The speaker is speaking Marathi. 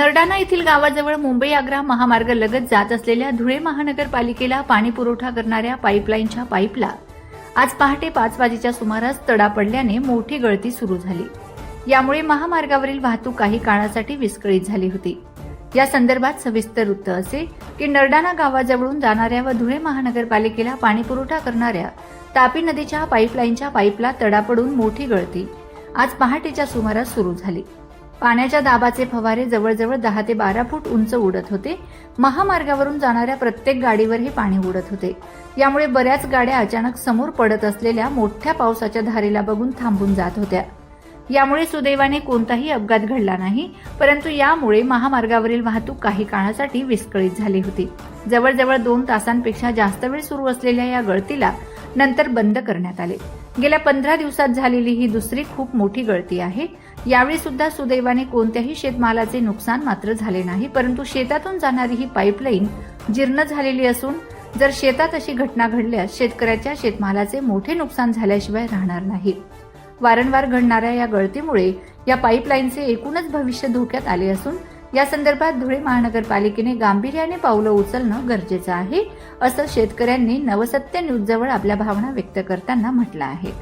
नरडाणा येथील गावाजवळ मुंबई आग्रा महामार्ग लगत जात असलेल्या धुळे महानगरपालिकेला पाणी पुरवठा करणाऱ्या पाईपलाईनच्या पाईपला आज पहाटे 5 वाजेच्या सुमारास तडा पडल्याने मोठी गळती सुरू झाली। यामुळे महामार्गावरील वाहतूक काही काळासाठी विस्कळीत झाली होती। या संदर्भात सविस्तर वृत्त असे की नरडाणा गावाजवळून जाणाऱ्या व धुळे महानगरपालिकेला पाणी पुरवठा करणाऱ्या तापी नदीच्या पाईपलाईनच्या पाईपला तडा पडून मोठी गळती आज पहाटेच्या सुमारास सुरू झाली। पाण्याच्या दाबाचे फवारे जवळजवळ 10 ते 12 फूट उंच उडत होते। महामार्गावरून जाणाऱ्या प्रत्येक गाडीवर हे पाणी उडत होते। यामुळे बऱ्याच गाड्या अचानक समोर पडत असलेल्या मोठ्या पावसाच्या धारेला बघून थांबून जात होत्या। यामुळे सुदैवाने कोणताही अपघात घडला नाही, परंतु यामुळे महामार्गावरील वाहतूक काही काळासाठी विस्कळीत झाली होती। जवळजवळ 2 तासांपेक्षा जास्त वेळ सुरू असलेल्या या गळतीला नंतर बंद करण्यात आले। गेल्या 15 दिवसात झालेली ही दुसरी खूप मोठी गळती आहे। यावेळी सुद्धा सुदैवाने कोणत्याही शेतमालाचे नुकसान मात्र झाले नाही, परंतु शेतातून जाणारी ही पाईपलाईन जीर्ण झालेली असून जर शेतात अशी घटना घडल्यास शेतकऱ्याच्या शेतमालाचे मोठे नुकसान झाल्याशिवाय राहणार नाही। वारंवार घडणाऱ्या या गळतीमुळे या पाईपलाईनचे एकूणच भविष्य धोक्यात आले असून या संदर्भात धुळे महानगरपालिकेने गांभीर्याने पावलं उचलणं गरजेचं आहे, असं शेतकऱ्यांनी नवसत्य न्यूज जवळ आपल्या भावना व्यक्त करताना म्हटलं आहे।